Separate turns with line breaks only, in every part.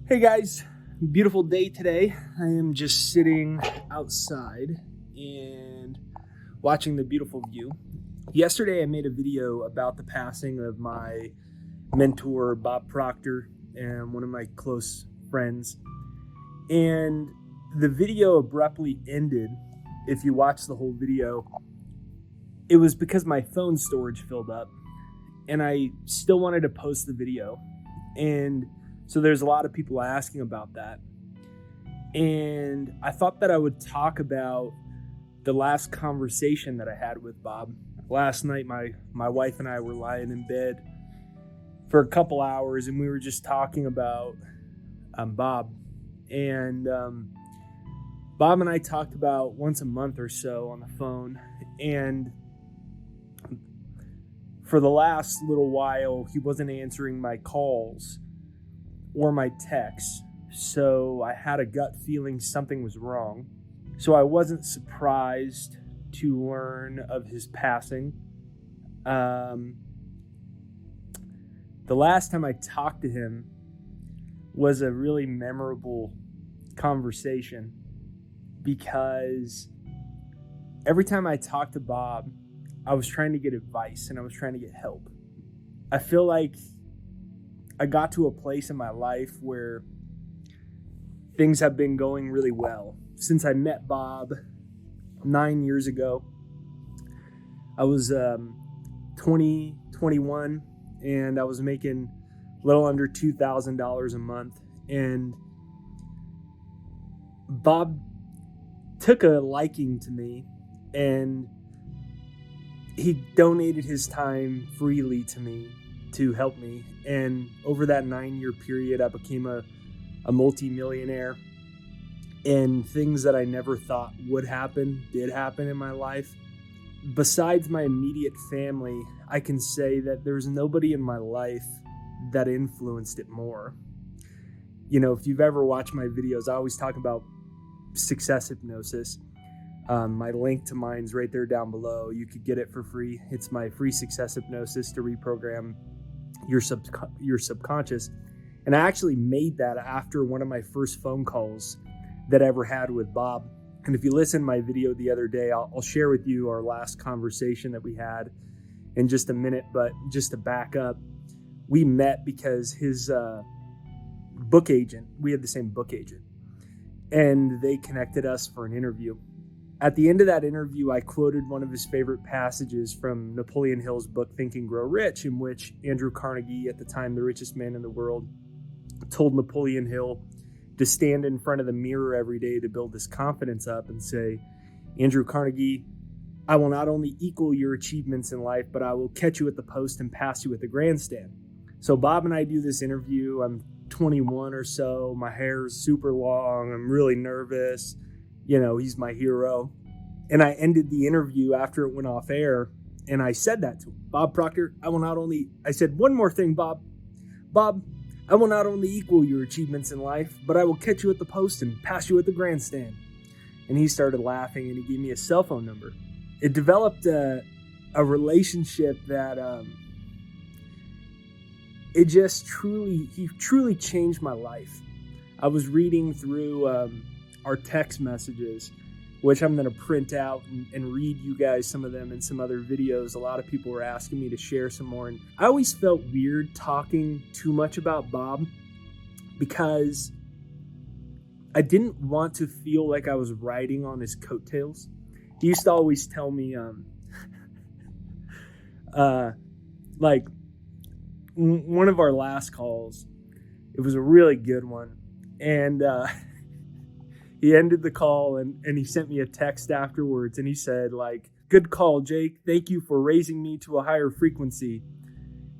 Hey guys, beautiful day today. I am just sitting outside and watching the beautiful view. Yesterday I made a video about the passing of my mentor, Bob Proctor, and one of my close friends. And the video abruptly ended. If you watch the whole video, it was because my phone storage filled up and I still wanted to post the video. And so there's a lot of people asking about that. And I thought that I would talk about the last conversation that I had with Bob. Last night, my wife and I were lying in bed for a couple hours, and we were just talking about Bob. And Bob and I talked about once a month or so on the phone. And for the last little while, he wasn't answering my calls or my texts, so I had a gut feeling something was wrong. So I wasn't surprised to learn of his passing. The last time I talked to him was a really memorable conversation because every time I talked to Bob, I was trying to get advice and I was trying to get help. I feel like I got to a place in my life where things have been going really well. Since I met Bob 9 years ago, I was 21, and I was making a little under $2,000 a month. And Bob took a liking to me, and he donated his time freely to me to help me. And over that 9-year period, I became a multi-millionaire. And things that I never thought would happen did happen in my life. Besides my immediate family, I can say that there's nobody in my life that influenced it more. You know, if you've ever watched my videos, I always talk about success hypnosis. My link to mine's right there down below. You could get it for free. It's my free success hypnosis to reprogram your subconscious. And I actually made that after one of my first phone calls that I ever had with Bob. And if you listen to my video the other day, I'll share with you our last conversation that we had in just a minute. But just to back up, we met because his book agent, we had the same book agent, and they connected us for an interview. At the end of that interview, I quoted one of his favorite passages from Napoleon Hill's book, Think and Grow Rich, in which Andrew Carnegie, at the time the richest man in the world, told Napoleon Hill to stand in front of the mirror every day to build his confidence up and say, Andrew Carnegie, I will not only equal your achievements in life, but I will catch you at the post and pass you at the grandstand. So Bob and I do this interview. I'm 21 or so. My hair is super long. I'm really nervous. You know, he's my hero. And I ended the interview after it went off air, and I said that to him. Bob Proctor, I said, one more thing, Bob. Bob, I will not only equal your achievements in life, but I will catch you at the post and pass you at the grandstand. And he started laughing, and he gave me his cell phone number. It developed a relationship that he truly changed my life. I was reading through our text messages, which I'm going to print out and read you guys some of them in some other videos. A lot of people were asking me to share some more. And I always felt weird talking too much about Bob because I didn't want to feel like I was riding on his coattails. He used to always tell me, like one of our last calls, it was a really good one. And he ended the call and he sent me a text afterwards, and he said, like, good call, Jake. Thank you for raising me to a higher frequency.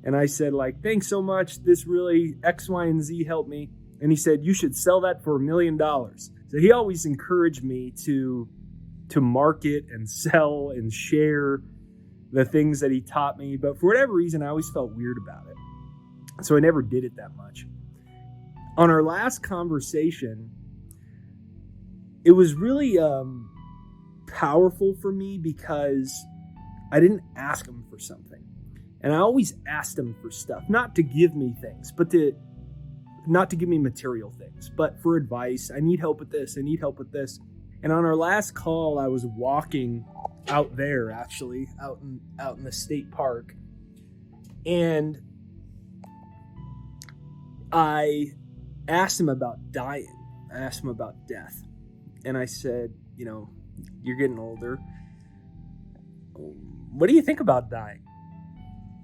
And I said, like, thanks so much. This really X, Y, and Z helped me. And he said, you should sell that for $1 million. So he always encouraged me to market and sell and share the things that he taught me. But for whatever reason, I always felt weird about it. So I never did it that much. On our last conversation, it was really powerful for me because I didn't ask him for something. And I always asked him for stuff, not to give me things, but to not to give me material things, but for advice. I need help with this. I need help with this. And on our last call, I was walking out there, actually, out in the state park. And I asked him about dying. I asked him about death. And I said, you're getting older. What do you think about dying?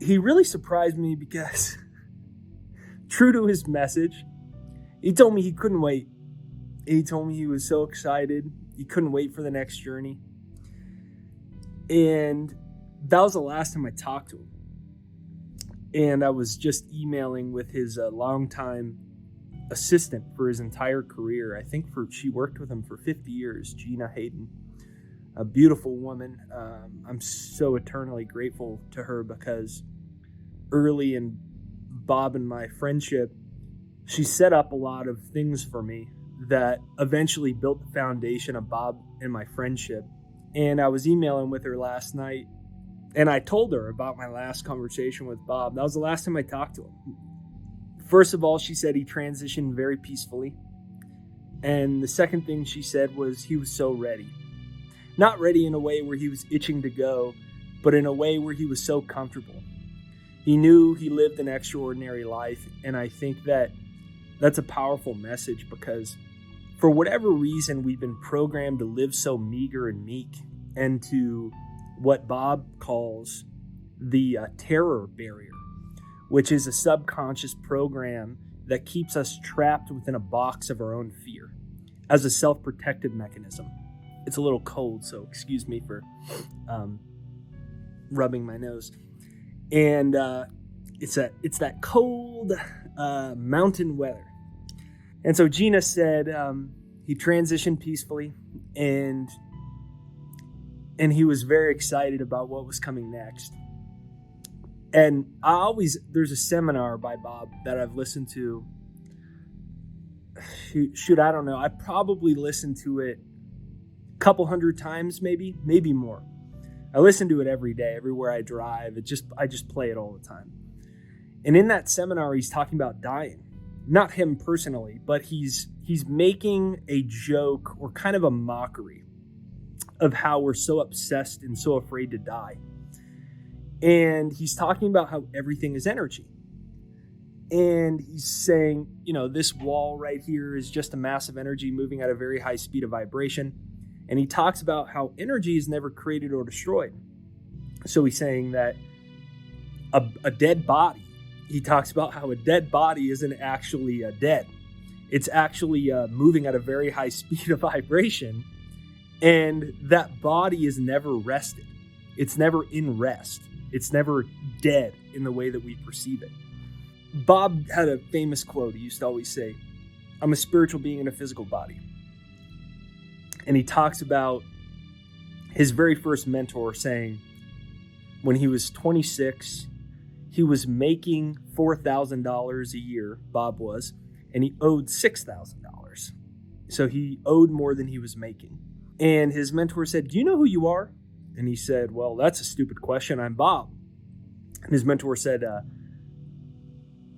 He really surprised me because, true to his message, he told me he couldn't wait. He told me he was so excited. He couldn't wait for the next journey. And that was the last time I talked to him. And I was just emailing with his longtime assistant for his entire career. I think she worked with him for 50 years, Gina Hayden. A beautiful woman. I'm so eternally grateful to her because early in Bob and my friendship, she set up a lot of things for me that eventually built the foundation of Bob and my friendship. And I was emailing with her last night, and I told her about my last conversation with Bob. That was the last time I talked to him. First of all, she said he transitioned very peacefully. And the second thing she said was he was so ready. Not ready in a way where he was itching to go, but in a way where he was so comfortable. He knew he lived an extraordinary life, and I think that's a powerful message because for whatever reason, we've been programmed to live so meager and meek and to what Bob calls the terror barrier, which is a subconscious program that keeps us trapped within a box of our own fear as a self-protective mechanism. It's a little cold, so excuse me for rubbing my nose. And it's that cold mountain weather. And so Gina said he transitioned peacefully, and he was very excited about what was coming next. And there's a seminar by Bob that I've listened to. Shoot, I don't know. I probably listened to it couple hundred times, maybe more. I listen to it every day, everywhere I drive. I just play it all the time. And in that seminar, he's talking about dying. Not him personally, but he's making a joke or kind of a mockery of how we're so obsessed and so afraid to die. And he's talking about how everything is energy. And he's saying, this wall right here is just a mass of energy moving at a very high speed of vibration. And he talks about how energy is never created or destroyed. So he's saying that a dead body, he talks about how a dead body isn't actually dead. It's actually moving at a very high speed of vibration. And that body is never rested. It's never in rest. It's never dead in the way that we perceive it. Bob had a famous quote. He used to always say, "I'm a spiritual being in a physical body." And he talks about his very first mentor saying when he was 26, he was making $4,000 a year, Bob was, and he owed $6,000. So he owed more than he was making. And his mentor said, "Do you know who you are?" And he said, "Well, that's a stupid question. I'm Bob." And his mentor said,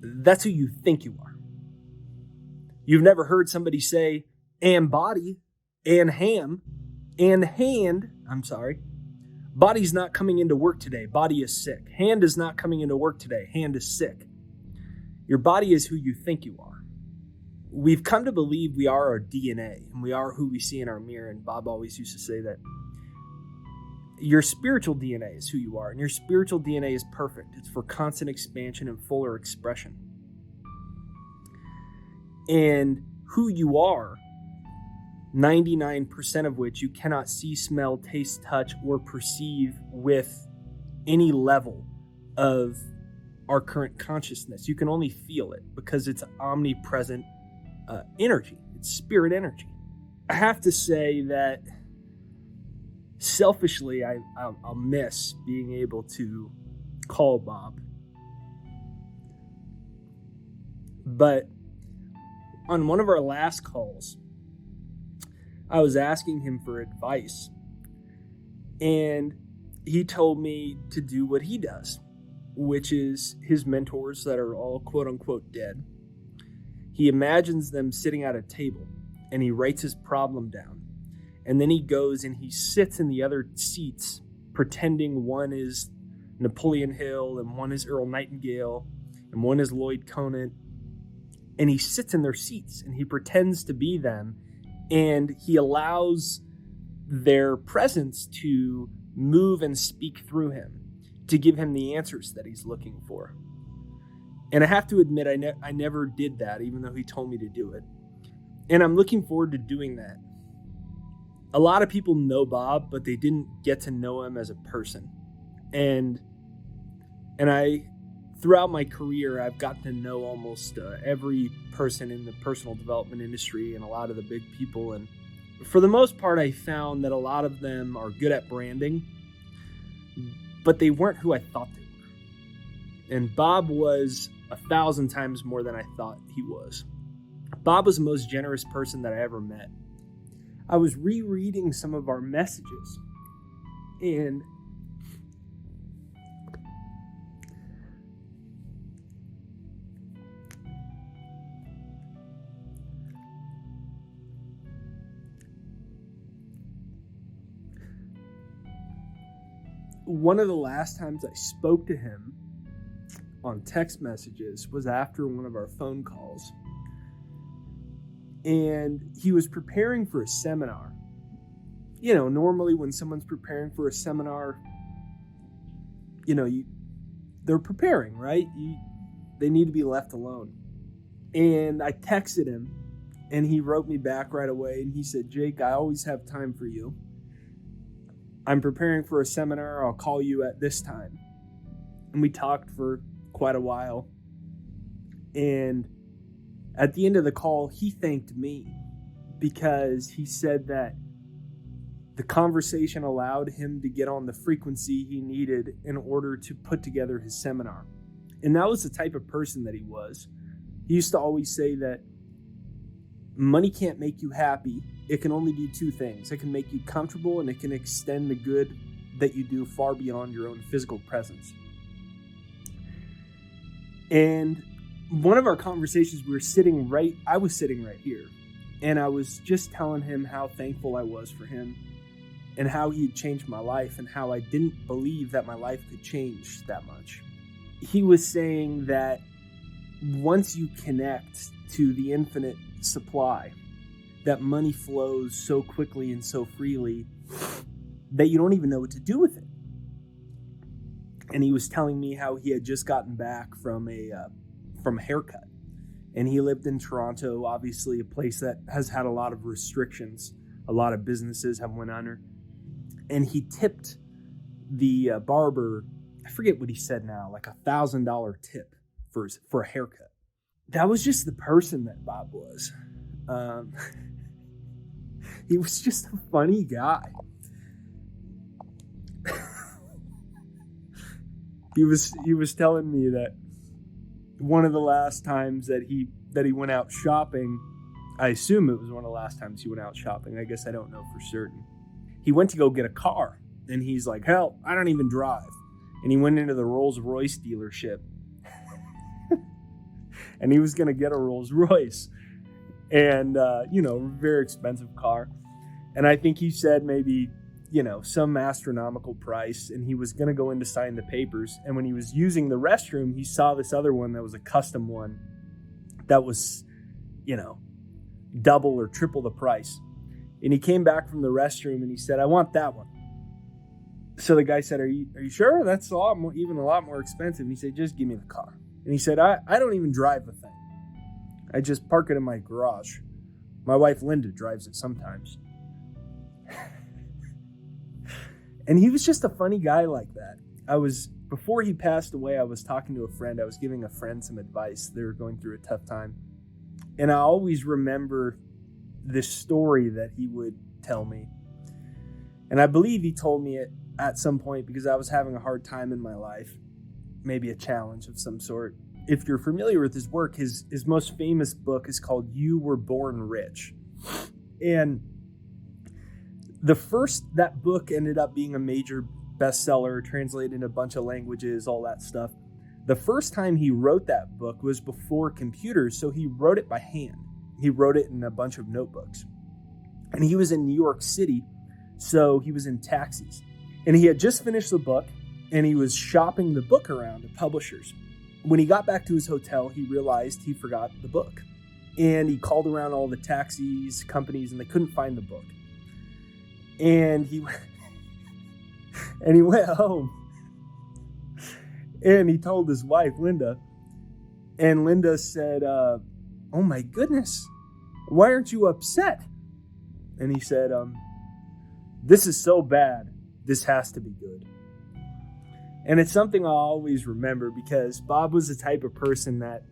"That's who you think you are. You've never heard somebody say, and body, and ham, and hand, body's not coming into work today. Body is sick. Hand is not coming into work today. Hand is sick. Your body is who you think you are." We've come to believe we are our DNA, and we are who we see in our mirror. And Bob always used to say that your spiritual DNA is who you are, and your spiritual DNA is perfect. It's for constant expansion and fuller expression. And who you are, 99% of which you cannot see, smell, taste, touch, or perceive with any level of our current consciousness. You can only feel it because it's omnipresent energy. It's spirit energy. I have to say that selfishly, I'll miss being able to call Bob. But on one of our last calls, I was asking him for advice, and he told me to do what he does, which is his mentors that are all quote unquote dead. He imagines them sitting at a table, and he writes his problem down. And then he goes and he sits in the other seats, pretending one is Napoleon Hill, and one is Earl Nightingale, and one is Lloyd Conant. And he sits in their seats, and he pretends to be them, and he allows their presence to move and speak through him, to give him the answers that he's looking for. And I have to admit, I never did that, even though he told me to do it. And I'm looking forward to doing that. A lot of people know Bob, but they didn't get to know him as a person. And throughout my career, I've gotten to know almost every person in the personal development industry and a lot of the big people. And for the most part, I found that a lot of them are good at branding, but they weren't who I thought they were. And Bob was 1,000 times more than I thought he was. Bob was the most generous person that I ever met. I was rereading some of our messages, and one of the last times I spoke to him on text messages was after one of our phone calls. And he was preparing for a seminar. You know, normally when someone's preparing for a seminar, they're preparing, right? They need to be left alone. And I texted him, and he wrote me back right away, and he said, "Jake, I always have time for you. I'm preparing for a seminar. I'll call you at this time." And we talked for quite a while. And at the end of the call, he thanked me because he said that the conversation allowed him to get on the frequency he needed in order to put together his seminar. And that was the type of person that he was. He used to always say that money can't make you happy. It can only do two things. It can make you comfortable, and it can extend the good that you do far beyond your own physical presence. And one of our conversations, I was sitting right here, and I was just telling him how thankful I was for him and how he had changed my life and how I didn't believe that my life could change that much. He was saying that once you connect to the infinite supply, that money flows so quickly and so freely that you don't even know what to do with it. And he was telling me how he had just gotten back from a haircut, and he lived in Toronto, obviously a place that has had a lot of restrictions. A lot of businesses have went under, and he tipped the barber, I forget what he said now, like $1,000 tip for a haircut. That was just the person that Bob was. He was just a funny guy. He was telling me that one of the last times that he went out shopping, I assume it was one of the last times he went out shopping. I guess I don't know for certain. He went to go get a car, and he's like, "Hell, I don't even drive." And he went into the Rolls Royce dealership, and he was going to get a Rolls Royce, and very expensive car. And I think he said maybe, some astronomical price, and he was going to go in to sign the papers. And when he was using the restroom, he saw this other one that was a custom one that was, double or triple the price. And he came back from the restroom and he said, "I want that one." So the guy said, Are you sure? That's even a lot more expensive. And he said, "Just give me the car." And he said, I don't even drive the thing. I just park it in my garage. My wife Linda drives it sometimes. And he was just a funny guy like that. Before he passed away, I was talking to a friend. I was giving a friend some advice. They were going through a tough time. And I always remember this story that he would tell me. And I believe he told me it at some point because I was having a hard time in my life. Maybe a challenge of some sort. If you're familiar with his work, his most famous book is called You Were Born Rich. And that book ended up being a major bestseller, translated in a bunch of languages, all that stuff. The first time he wrote that book was before computers, so he wrote it by hand. He wrote it in a bunch of notebooks. And he was in New York City, so he was in taxis. And he had just finished the book, and he was shopping the book around at publishers. When he got back to his hotel, he realized he forgot the book. And he called around all the taxis, companies, and they couldn't find the book. And he went home. And he told his wife, Linda. And Linda said, oh my goodness, why aren't you upset? And he said, this is so bad. This has to be good. And it's something I'll always remember, because Bob was the type of person that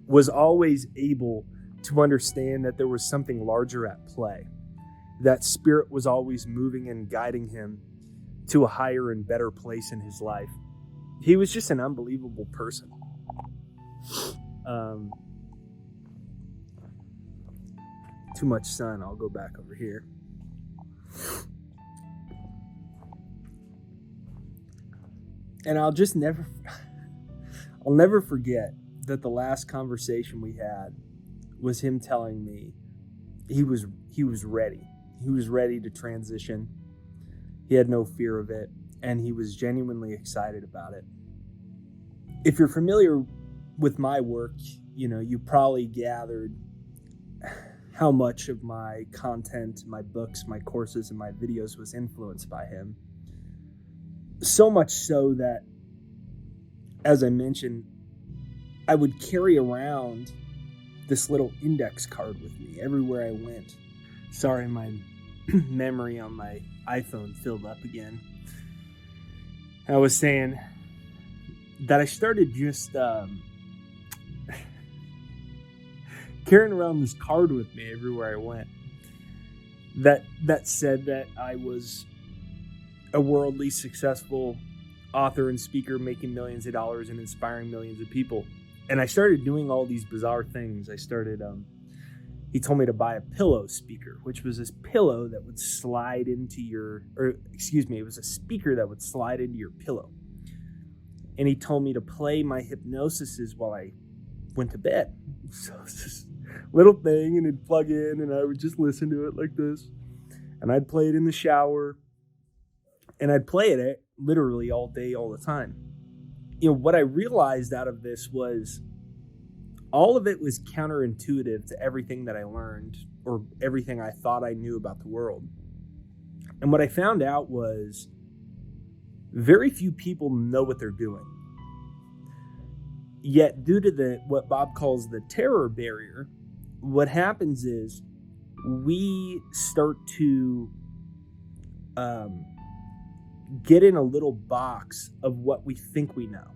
was always able to understand that there was something larger at play. That spirit was always moving and guiding him to a higher and better place in his life. He was just an unbelievable person. Too much sun. I'll go back over here. And I'll never forget that the last conversation we had was him telling me he was ready. He was ready to transition. He had no fear of it, and he was genuinely excited about it. If you're familiar with my work, you probably gathered how much of my content, my books, my courses, and my videos was influenced by him. So much so that, as I mentioned, I would carry around this little index card with me everywhere I went. Sorry, my memory on my iPhone filled up again. I was saying that I started just carrying around this card with me everywhere I went. That said that I was a worldly successful author and speaker making millions of dollars and inspiring millions of people. And I started doing all these bizarre things. I started, he told me to buy a pillow speaker, which was this pillow that would slide into it was a speaker that would slide into your pillow. And he told me to play my hypnosises while I went to bed. So it's this little thing, and it'd plug in, and I would just listen to it like this. And I'd play it in the shower. And I'd play it literally all day, all the time. What I realized out of this was all of it was counterintuitive to everything that I learned or everything I thought I knew about the world. And what I found out was very few people know what they're doing. Yet due to what Bob calls the terror barrier, what happens is we start to get in a little box of what we think we know.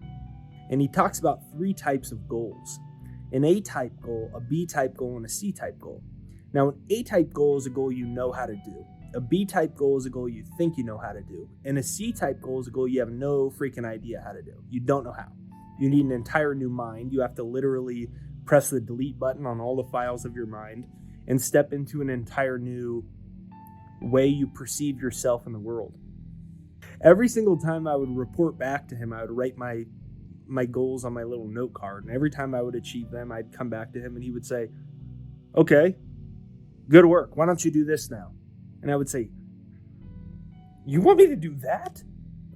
And he talks about 3 types of goals: an A-type goal, a B-type goal, and a C-type goal. Now, an A-type goal is a goal you know how to do. A B-type goal is a goal you think you know how to do. And a C-type goal is a goal you have no freaking idea how to do. You don't know how. You need an entire new mind. You have to literally press the delete button on all the files of your mind and step into an entire new way you perceive yourself in the world. Every single time I would report back to him, I would write my goals on my little note card. And every time I would achieve them, I'd come back to him and he would say, okay, good work. Why don't you do this now? And I would say, you want me to do that?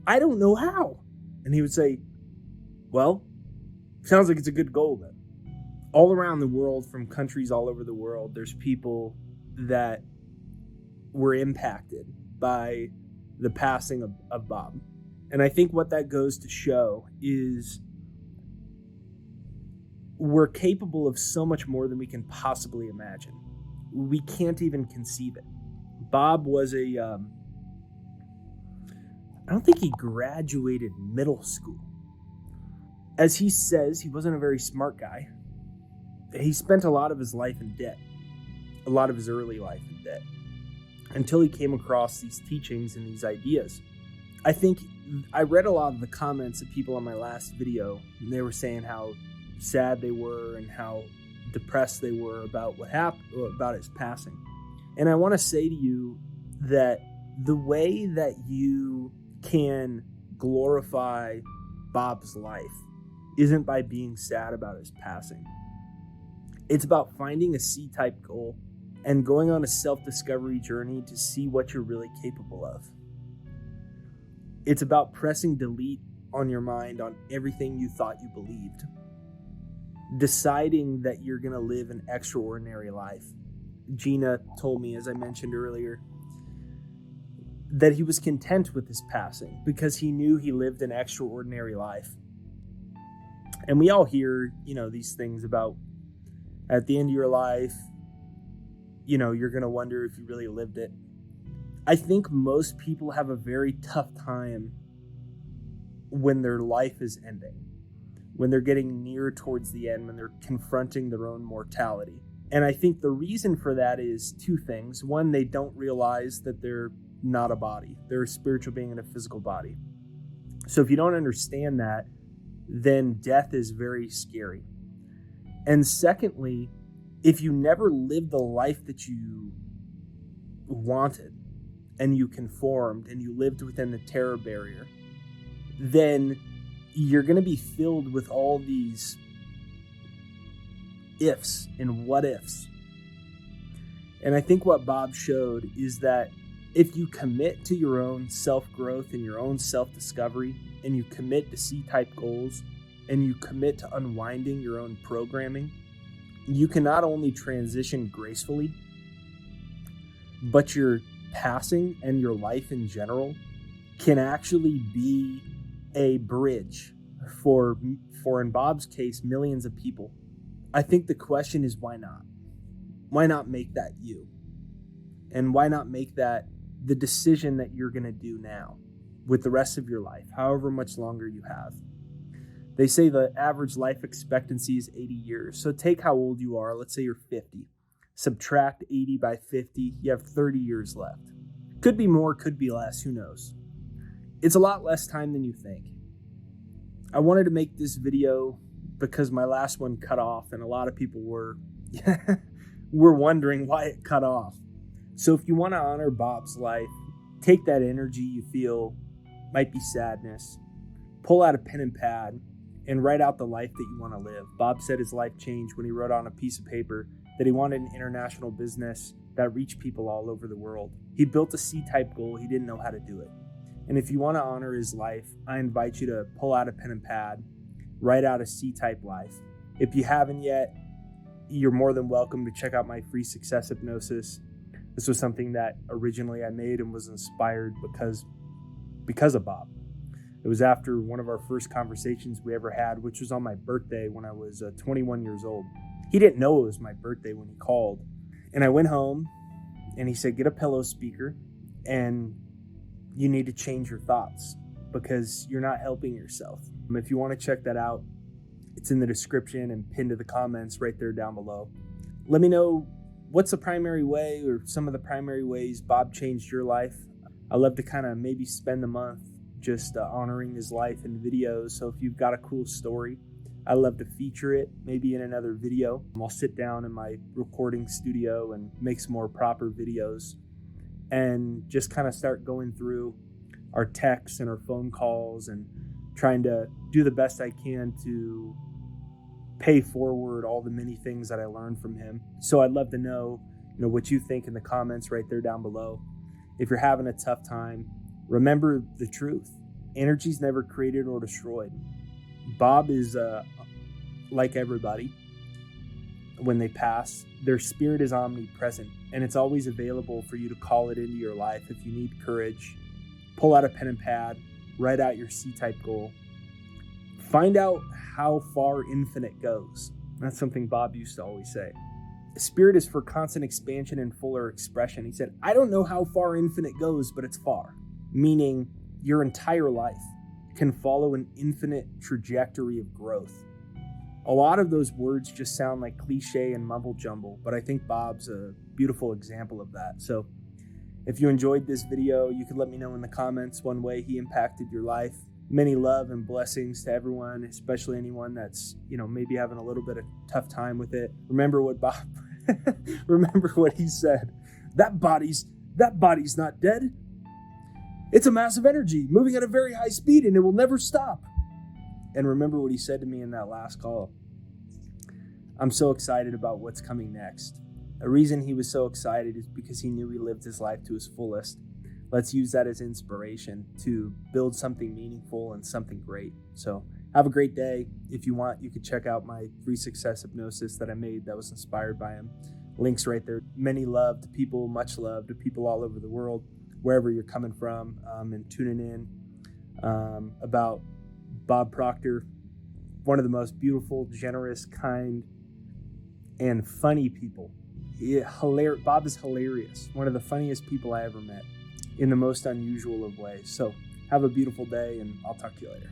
I don't know how. And he would say, well, sounds like it's a good goal then. All around the world, from countries all over the world, there's people that were impacted by the passing of Bob. And I think what that goes to show is we're capable of so much more than we can possibly imagine. We can't even conceive it. Bob was I don't think he graduated middle school. As he says, he wasn't a very smart guy. He spent a lot of his life in debt, a lot of his early life in debt, until he came across these teachings and these ideas. I think I read a lot of the comments of people on my last video, and they were saying how sad they were and how depressed they were about what happened, about his passing. And I want to say to you that the way that you can glorify Bob's life isn't by being sad about his passing. It's about finding a C-type goal and going on a self-discovery journey to see what you're really capable of. It's about pressing delete on your mind on everything you thought you believed. Deciding that you're going to live an extraordinary life. Gina told me, as I mentioned earlier, that he was content with his passing because he knew he lived an extraordinary life. And we all hear, these things about at the end of your life, you're going to wonder if you really lived it. I think most people have a very tough time when their life is ending, when they're getting near towards the end, when they're confronting their own mortality. And I think the reason for that is two things. One, they don't realize that they're not a body. They're a spiritual being in a physical body. So if you don't understand that, then death is very scary. And secondly, if you never lived the life that you wanted and you conformed and you lived within the terror barrier, then you're going to be filled with all these ifs and what ifs. And I think what Bob showed is that if you commit to your own self-growth and your own self-discovery, and you commit to C-type goals, and you commit to unwinding your own programming, you can not only transition gracefully, but your passing and your life in general can actually be a bridge for in Bob's case, millions of people. I think the question is, why not? Why not make that you? And why not make that the decision that you're going to do now with the rest of your life, however much longer you have? They say the average life expectancy is 80 years. So take how old you are. Let's say you're 50. Subtract 80 by 50. You have 30 years left. Could be more, could be less. Who knows? It's a lot less time than you think. I wanted to make this video because my last one cut off, and a lot of people were wondering why it cut off. So if you want to honor Bob's life, take that energy you feel might be sadness, pull out a pen and pad, and write out the life that you want to live. Bob said his life changed when he wrote on a piece of paper that he wanted an international business that reached people all over the world. He built a C-type goal. He didn't know how to do it. And if you want to honor his life, I invite you to pull out a pen and pad, write out a C-type life. If you haven't yet, you're more than welcome to check out my free success hypnosis. This was something that originally I made and was inspired because of Bob. It was after one of our first conversations we ever had, which was on my birthday when I was 21 years old. He didn't know it was my birthday when he called. And I went home and he said, get a pillow speaker and you need to change your thoughts because you're not helping yourself. If you want to check that out, it's in the description and pinned to the comments right there down below. Let me know what's the primary way or some of the primary ways Bob changed your life. I love to kind of maybe spend the month just honoring his life in videos. So if you've got a cool story, I love to feature it maybe in another video. I'll sit down in my recording studio and make some more proper videos and just kind of start going through our texts and our phone calls and trying to do the best I can to pay forward all the many things that I learned from him. So I'd love to know, what you think in the comments right there down below. If you're having a tough time, remember the truth. Energy's never created or destroyed. Bob is like everybody. When they pass, their spirit is omnipresent, and it's always available for you to call it into your life if you need courage. Pull out a pen and pad, write out your C-type goal. Find out how far infinite goes. That's something Bob used to always say. Spirit is for constant expansion and fuller expression. He said, I don't know how far infinite goes, but it's far. Meaning your entire life can follow an infinite trajectory of growth. A lot of those words just sound like cliche and mumble jumble, but I think Bob's a beautiful example of that. So if you enjoyed this video, you could let me know in the comments one way he impacted your life. Many love and blessings to everyone, especially anyone that's, maybe having a little bit of tough time with it. Remember what he said. That body's not dead. It's a mass of energy moving at a very high speed and it will never stop. And remember what he said to me in that last call. I'm so excited about what's coming next. A reason he was so excited is because he knew he lived his life to his fullest. Let's use that as inspiration to build something meaningful and something great. So have a great day. If you want, you could check out my free success hypnosis that I made that was inspired by him. Links right there. Many love to people, much love to people all over the world, wherever you're coming from, and tuning in about Bob Proctor, one of the most beautiful, generous, kind, and funny people. Bob is hilarious. One of the funniest people I ever met in the most unusual of ways. So have a beautiful day, and I'll talk to you later.